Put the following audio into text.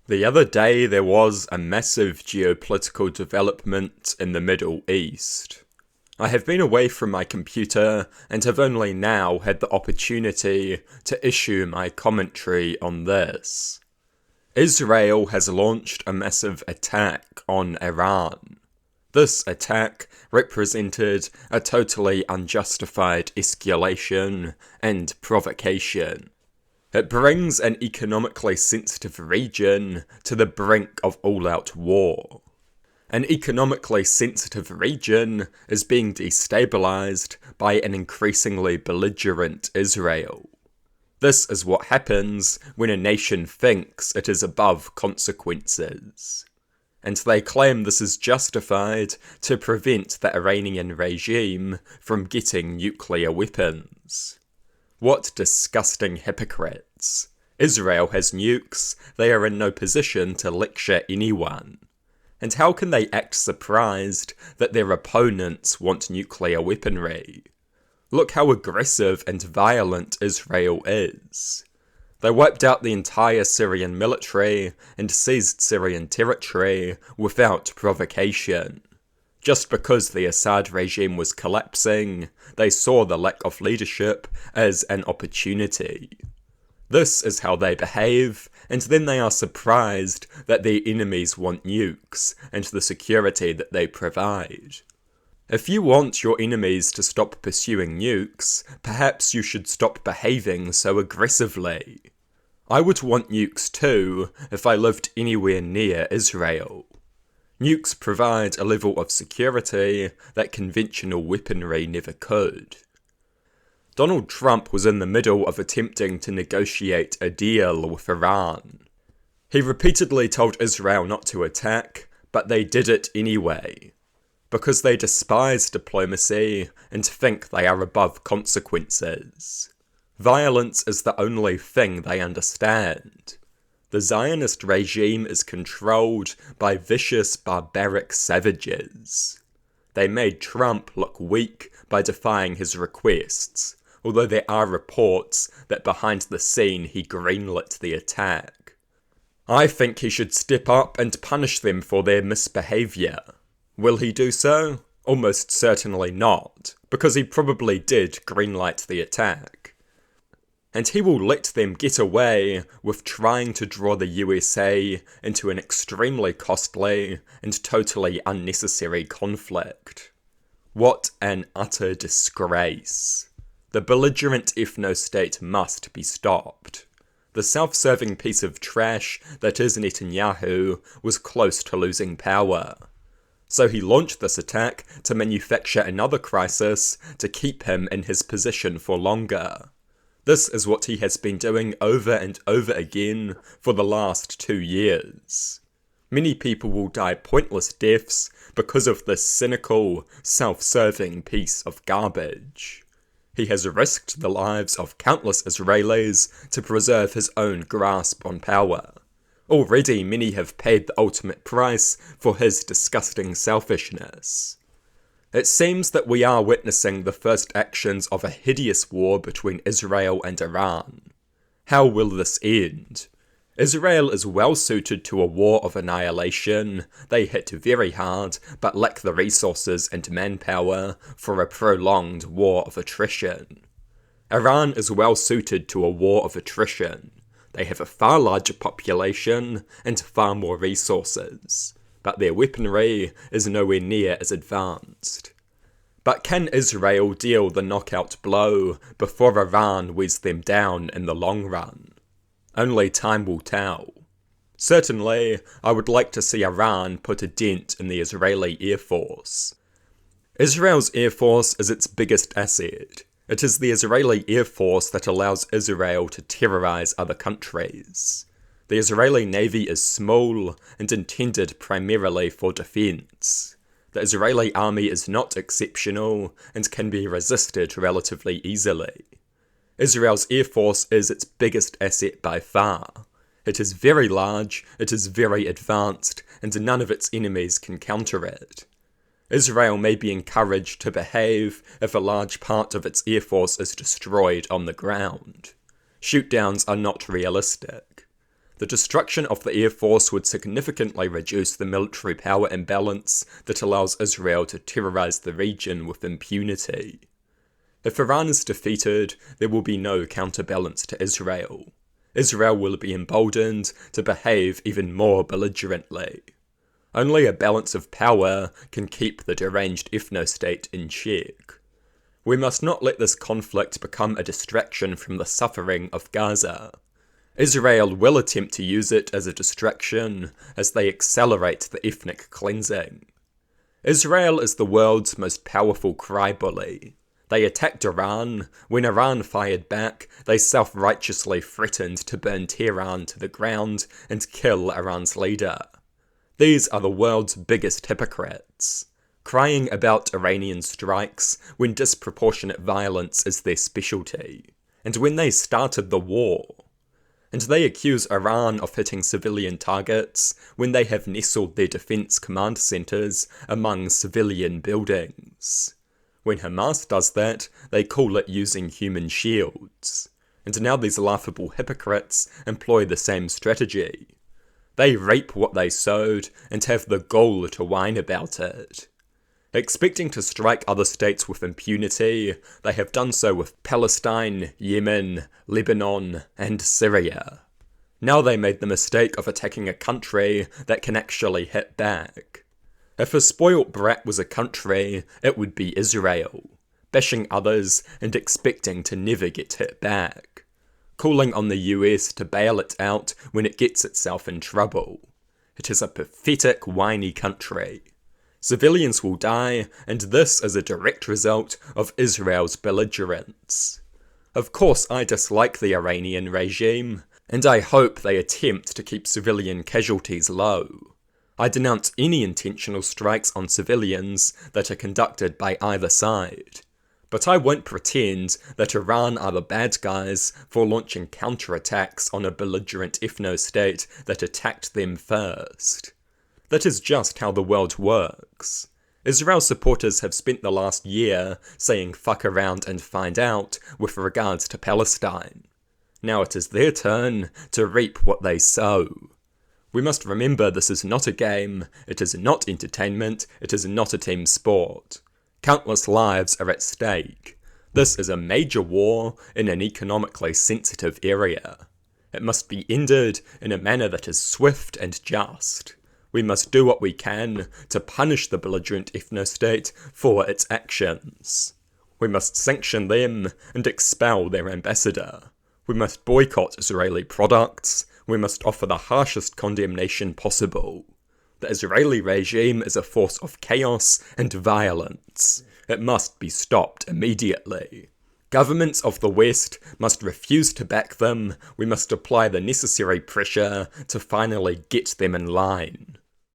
The other day there was a massive geopolitical development in the Middle East. I have been away from my computer and have only now had the opportunity to issue my commentary on this. Israel has launched a massive attack on Iran. This attack represented a totally unjustified escalation and provocation. It brings an economically sensitive region to the brink of all-out war. An economically sensitive region is being destabilized by an increasingly belligerent Israel. This is what happens when a nation thinks it is above consequences. And they claim this is justified to prevent the Iranian regime from getting nuclear weapons. What disgusting hypocrites. Israel has nukes, they are in no position to lecture anyone. And how can they act surprised that their opponents want nuclear weaponry? Look how aggressive and violent Israel is. They wiped out the entire Syrian military and seized Syrian territory without provocation. Just because the Assad regime was collapsing, they saw the lack of leadership as an opportunity. This is how they behave, and then they are surprised that their enemies want nukes and the security that they provide. If you want your enemies to stop pursuing nukes, perhaps you should stop behaving so aggressively. I would want nukes too if I lived anywhere near Israel. Nukes provide a level of security that conventional weaponry never could. Donald Trump was in the middle of attempting to negotiate a deal with Iran. He repeatedly told Israel not to attack, but they did it anyway. Because they despise diplomacy and think they are above consequences. Violence is the only thing they understand. The Zionist regime is controlled by vicious, barbaric savages. They made Trump look weak by defying his requests, although there are reports that behind the scene he greenlit the attack. I think he should step up and punish them for their misbehaviour. Will he do so? Almost certainly not, because he probably did greenlight the attack. And he will let them get away with trying to draw the USA into an extremely costly and totally unnecessary conflict. What an utter disgrace. The belligerent ethno-state must be stopped. The self-serving piece of trash that is Netanyahu was close to losing power. So he launched this attack to manufacture another crisis to keep him in his position for longer. This is what he has been doing over and over again for the last 2 years. Many people will die pointless deaths because of this cynical, self-serving piece of garbage. He has risked the lives of countless Israelis to preserve his own grasp on power. Already many have paid the ultimate price for his disgusting selfishness. It seems that we are witnessing the first actions of a hideous war between Israel and Iran. How will this end? Israel is well suited to a war of annihilation. They hit very hard, but lack the resources and manpower for a prolonged war of attrition. Iran is well suited to a war of attrition. They have a far larger population and far more resources, but their weaponry is nowhere near as advanced. But can Israel deal the knockout blow before Iran wears them down in the long run? Only time will tell. Certainly, I would like to see Iran put a dent in the Israeli Air Force. Israel's Air Force is its biggest asset. It is the Israeli Air Force that allows Israel to terrorize other countries. The Israeli Navy is small and intended primarily for defense. The Israeli army is not exceptional and can be resisted relatively easily. Israel's Air Force is its biggest asset by far. It is very large, it is very advanced, and none of its enemies can counter it. Israel may be encouraged to behave if a large part of its air force is destroyed on the ground. Shootdowns are not realistic. The destruction of the Air Force would significantly reduce the military power imbalance that allows Israel to terrorize the region with impunity. If Iran is defeated, there will be no counterbalance to Israel. Israel will be emboldened to behave even more belligerently. Only a balance of power can keep the deranged ethno-state in check. We must not let this conflict become a distraction from the suffering of Gaza. Israel will attempt to use it as a distraction as they accelerate the ethnic cleansing. Israel is the world's most powerful cry-bully. They attacked Iran. When Iran fired back, they self-righteously threatened to burn Tehran to the ground and kill Iran's leader. These are the world's biggest hypocrites, crying about Iranian strikes when disproportionate violence is their specialty, and when they started the war. And they accuse Iran of hitting civilian targets when they have nestled their defense command centers among civilian buildings. When Hamas does that, they call it using human shields. And now these laughable hypocrites employ the same strategy. They reap what they sowed and have the gall to whine about it. Expecting to strike other states with impunity, they have done so with Palestine, Yemen, Lebanon, and Syria. Now they made the mistake of attacking a country that can actually hit back. If a spoilt brat was a country, it would be Israel, bashing others and expecting to never get hit back, calling on the US to bail it out when it gets itself in trouble. It is a pathetic, whiny country. Civilians will die, and this is a direct result of Israel's belligerence. Of course, I dislike the Iranian regime, and I hope they attempt to keep civilian casualties low. I denounce any intentional strikes on civilians that are conducted by either side. But I won't pretend that Iran are the bad guys for launching counterattacks on a belligerent ethno-state that attacked them first. That is just how the world works. Israel supporters have spent the last year saying fuck around and find out with regards to Palestine. Now it is their turn to reap what they sow. We must remember this is not a game, it is not entertainment, it is not a team sport. Countless lives are at stake. This is a major war in an economically sensitive area. It must be ended in a manner that is swift and just. We must do what we can to punish the belligerent ethno-state for its actions. We must sanction them and expel their ambassador. We must boycott Israeli products. We must offer the harshest condemnation possible. The Israeli regime is a force of chaos and violence. It must be stopped immediately. Governments of the West must refuse to back them. We must apply the necessary pressure to finally get them in line.